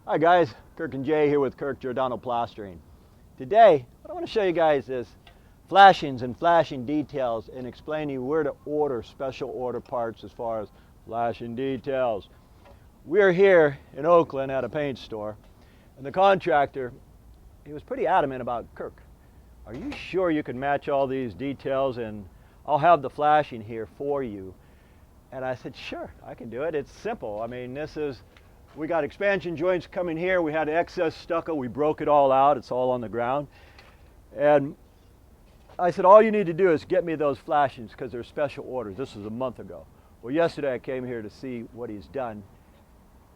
Hi guys, Kirk and Jay here with Kirk Giordano Plastering. Today, what I want to show you guys is flashings and flashing details and explain to you where to order special order parts as far as flashing details. We're here in Oakland at a paint store, and the contractor, he was pretty adamant about, Kirk, are you sure you can match all these details and I'll have the flashing here for you? And I said, sure, I can do it. It's simple. I mean, we got expansion joints coming here. We had excess stucco. We broke it all out. It's all on the ground. And I said, all you need to do is get me those flashings because they're special orders. This was a month ago. Well, yesterday I came here to see what he's done.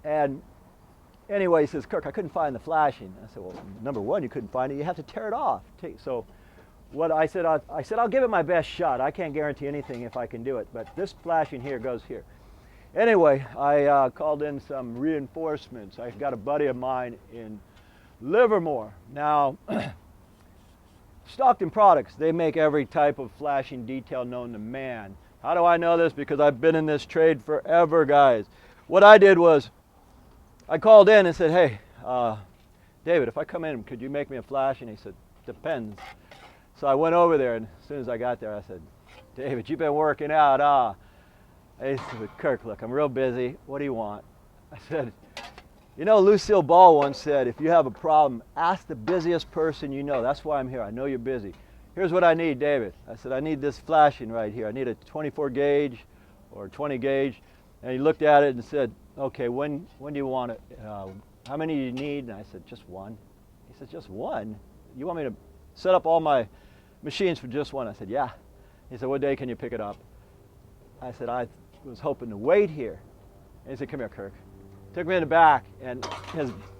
And anyway, he says, Kirk, I couldn't find the flashing. I said, well, number one, you couldn't find it. You have to tear it off. So what I said, I'll give it my best shot. I can't guarantee anything if I can do it, but this flashing here goes here. Anyway, I called in some reinforcements. I got a buddy of mine in Livermore. Now, Stockton Products, they make every type of flashing detail known to man. How do I know this? Because I've been in this trade forever, guys. What I did was, I called in and said, hey, David, if I come in, could you make me a flashing? He said, depends. So I went over there, and as soon as I got there, I said, David, you've been working out, He said, Kirk, look, I'm real busy. What do you want? I said, you know, Lucille Ball once said, if you have a problem, ask the busiest person you know. That's why I'm here. I know you're busy. Here's what I need, David. I said, I need this flashing right here. I need a 24 gauge or 20 gauge. And he looked at it and said, okay, when do you want it? How many do you need? And I said, just one. He said, just one? You want me to set up all my machines for just one? I said, yeah. He said, what day can you pick it up? I said, I was hoping to wait here. And he said, come here, Kirk. Took me in the back, and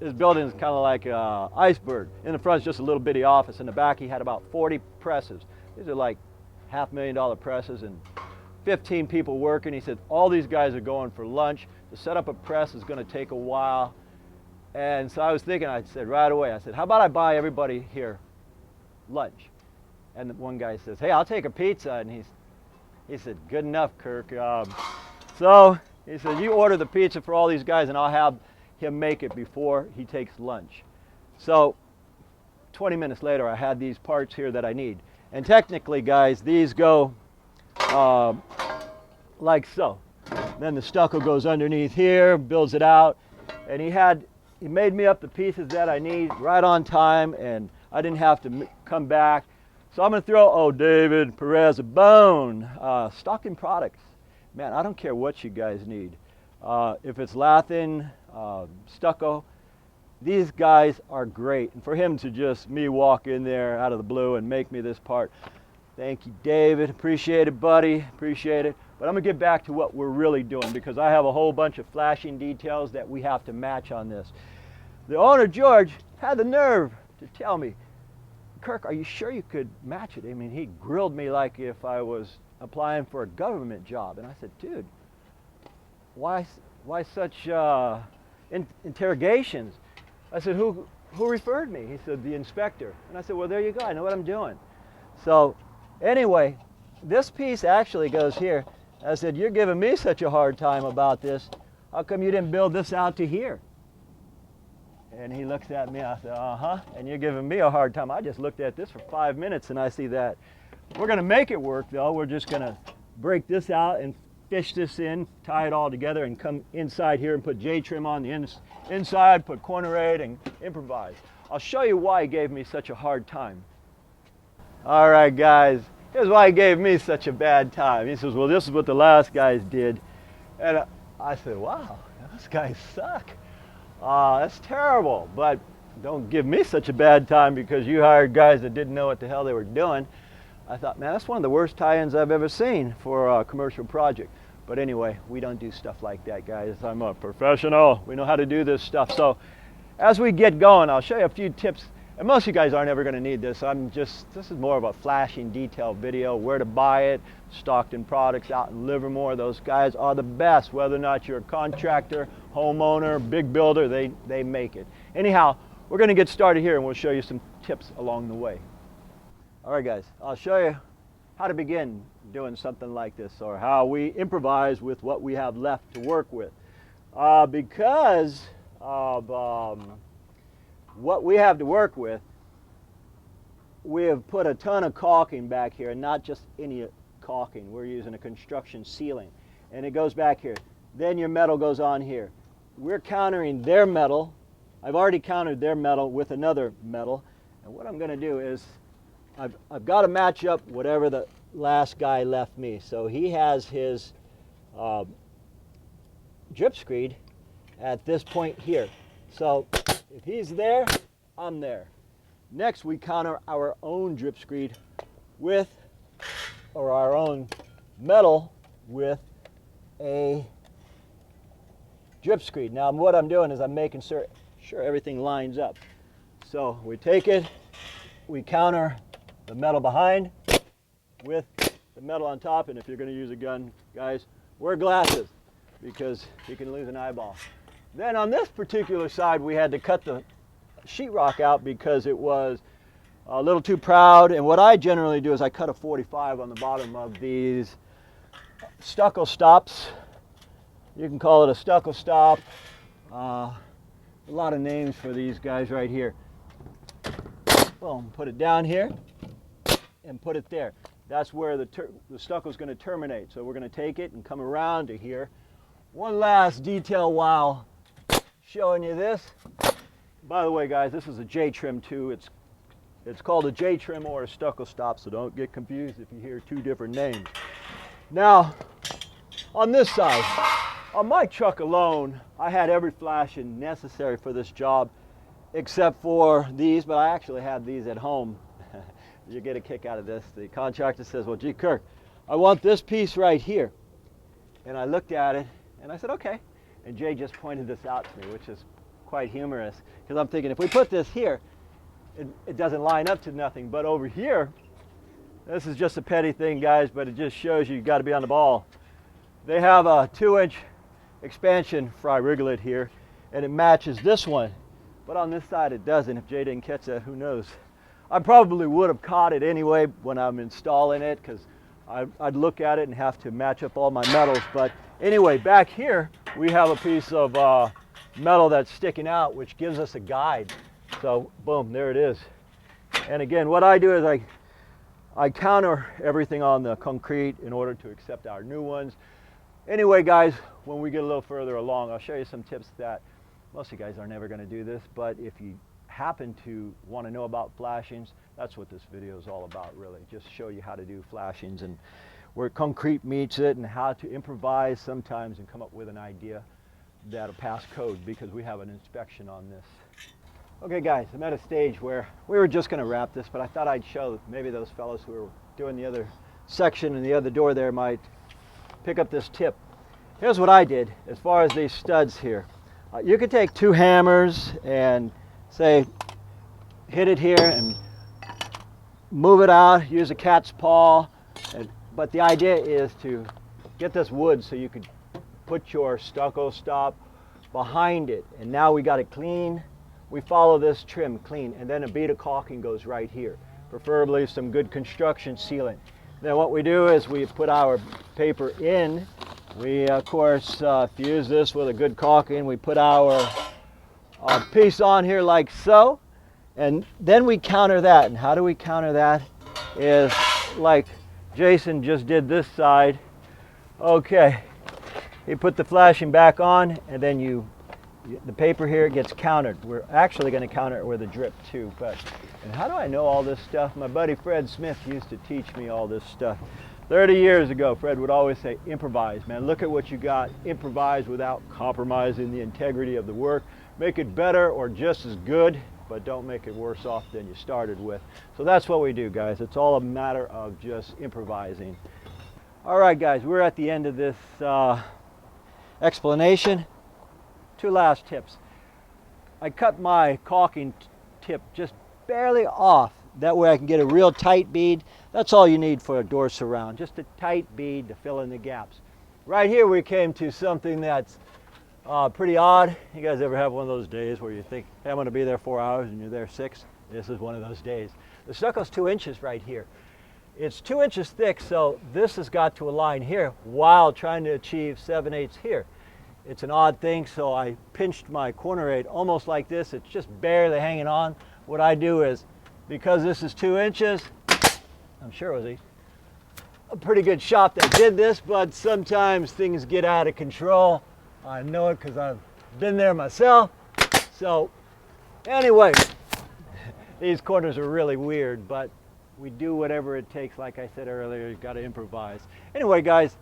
his building is kind of like an iceberg. In the front is just a little bitty office. In the back, he had about 40 presses. These are like $500,000 presses and 15 people working. He said, all these guys are going for lunch. To set up a press is going to take a while. And so I was thinking, I said right away, I said, how about I buy everybody here lunch? And one guy says, hey, I'll take a pizza. And he said, good enough, Kirk. So he said, you order the pizza for all these guys and I'll have him make it before he takes lunch. So 20 minutes later, I had these parts here that I need. And technically, guys, these go like so. Then the stucco goes underneath here, builds it out. And he made me up the pieces that I need right on time, and I didn't have to come back. So I'm going to throw, David Perez a bone. Stockton Products. Man, I don't care what you guys need. If it's lathing, stucco, these guys are great. And for him to just me walk in there out of the blue and make me this part, thank you, David. Appreciate it, buddy. Appreciate it. But I'm going to get back to what we're really doing because I have a whole bunch of flashing details that we have to match on this. The owner, George, had the nerve to tell me, Kirk, are you sure you could match it? I mean, he grilled me like if I was applying for a government job. And I said, dude, why such interrogations? I said, who referred me? He said, the inspector. And I said, well, there you go. I know what I'm doing. So anyway, this piece actually goes here. I said, you're giving me such a hard time about this. How come you didn't build this out to here? And he looks at me, I said, uh-huh, and you're giving me a hard time. I just looked at this for 5 minutes and I see that. We're gonna make it work though. We're just gonna break this out and fish this in, tie it all together and come inside here and put J-trim on the inside, put corner aid and improvise. I'll show you why he gave me such a hard time. All right, guys, here's why he gave me such a bad time. He says, well, this is what the last guys did. And I said, wow, those guys suck. That's terrible, but don't give me such a bad time because you hired guys that didn't know what the hell they were doing. I thought, man, that's one of the worst tie-ins I've ever seen for a commercial project. But anyway, we don't do stuff like that, guys. I'm a professional. We know how to do this stuff. So as we get going, I'll show you a few tips. And most of you guys aren't ever going to need this. This is more of a flashing detail video, where to buy it. Stockton Products out in Livermore. Those guys are the best. Whether or not you're a contractor, homeowner, big builder, they make it. Anyhow, we're going to get started here and we'll show you some tips along the way. All right, guys, I'll show you how to begin doing something like this, or how we improvise with what we have left to work with. Because of what we have to work with, we have put a ton of caulking back here, and not just any caulking. We're using a construction sealing, and it goes back here. Then your metal goes on here. We're countering their metal. I've already countered their metal with another metal, and what I'm going to do is I've got to match up whatever the last guy left me. So he has his drip screed at this point here. So if he's there, I'm there. Next, we counter our own drip screed with, or our own metal with a drip screed. Now what I'm doing is I'm making sure everything lines up. So we take it, we counter the metal behind with the metal on top, and if you're going to use a gun, guys, wear glasses because you can lose an eyeball. Then on this particular side, we had to cut the sheetrock out because it was a little too proud, and what I generally do is I cut a 45 on the bottom of these stucco stops. You can call it a stucco stop. A lot of names for these guys right here. Boom, put it down here and put it there. That's where the stucco is going to terminate. So we're going to take it and come around to here. One last detail while showing you this. By the way, guys, this is a J trim too. It's called a J trim or a stucco stop, so don't get confused if you hear two different names. Now, on this side, on my truck alone, I had every flashing necessary for this job except for these, but I actually had these at home. You get a kick out of this. The contractor says, well, gee, Kirk, I want this piece right here. And I looked at it and I said, okay. And Jay just pointed this out to me, which is quite humorous, because I'm thinking if we put this here, it doesn't line up to nothing. But over here, this is just a petty thing, guys, but it just shows you got to be on the ball. They have a 2-inch expansion fry wrigglet here, and it matches this one. But on this side, it doesn't. If Jay didn't catch that, who knows? I probably would have caught it anyway when I'm installing it, because I'd look at it and have to match up all my metals. But anyway, back here, we have a piece of metal that's sticking out, which gives us a guide. So boom, there it is. And again, what I do is I counter everything on the concrete in order to accept our new ones. Anyway, guys, when we get a little further along, I'll show you some tips that most of you guys are never going to do this, but if you happen to want to know about flashings, that's what this video is all about, really. Just show you how to do flashings and where concrete meets it, and how to improvise sometimes and come up with an idea that'll pass code, because we have an inspection on this. Okay, guys, I'm at a stage where we were just going to wrap this, but I thought I'd show maybe those fellows who were doing the other section and the other door there might pick up this tip. Here's what I did as far as these studs here. You could take 2 hammers and say hit it here and move it out, use a cat's paw, but the idea is to get this wood so you could put your stucco stop behind it. And now we got it clean. We follow this trim clean, and then a bead of caulking goes right here, preferably some good construction sealant. Then what we do is we put our paper in. We, of course, fuse this with a good caulking. We put our piece on here like so, and then we counter that. And how do we counter that? Is like Jason just did this side. Okay, he put the flashing back on, and then the paper here gets countered. We're actually going to counter it with a drip too. And how do I know all this stuff? My buddy Fred Smith used to teach me all this stuff. 30 years ago, Fred would always say, improvise, man. Look at what you got. Improvise without compromising the integrity of the work. Make it better or just as good, but don't make it worse off than you started with. So that's what we do, guys. It's all a matter of just improvising. All right, guys, we're at the end of this explanation. 2 last tips. I cut my caulking tip just barely off. That way I can get a real tight bead. That's all you need for a door surround, just a tight bead to fill in the gaps. Right here we came to something that's pretty odd. You guys ever have one of those days where you think, hey, I'm going to be there 4 hours and you're there 6? This is one of those days. The stucco's 2 inches right here. It's 2 inches thick, so this has got to align here while trying to achieve 7/8 here. it's an odd thing, so I pinched my corner 8 almost like this. It's just barely hanging on. What I do is, because this is 2 inches, I'm sure it was a pretty good shop that did this, but sometimes things get out of control. I know it because I've been there myself. So anyway, these corners are really weird, but we do whatever it takes. Like I said earlier, you've got to improvise. Anyway, guys,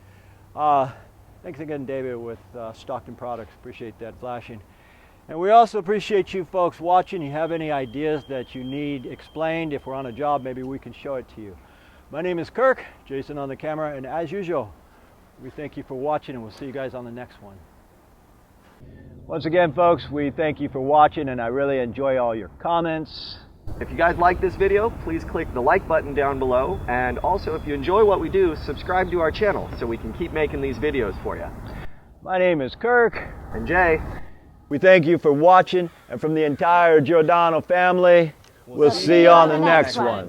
thanks again, David, with Stockton Products. Appreciate that flashing. And we also appreciate you folks watching. You have any ideas that you need explained, if we're on a job, maybe we can show it to you. My name is Kirk, Jason on the camera, and as usual, we thank you for watching, and we'll see you guys on the next one. Once again, folks, we thank you for watching, and I really enjoy all your comments. If you guys like this video, please click the like button down below, and also if you enjoy what we do, subscribe to our channel so we can keep making these videos for you. My name is Kirk. And Jay. We thank you for watching, and from the entire Giordano family, we'll see you on the next one.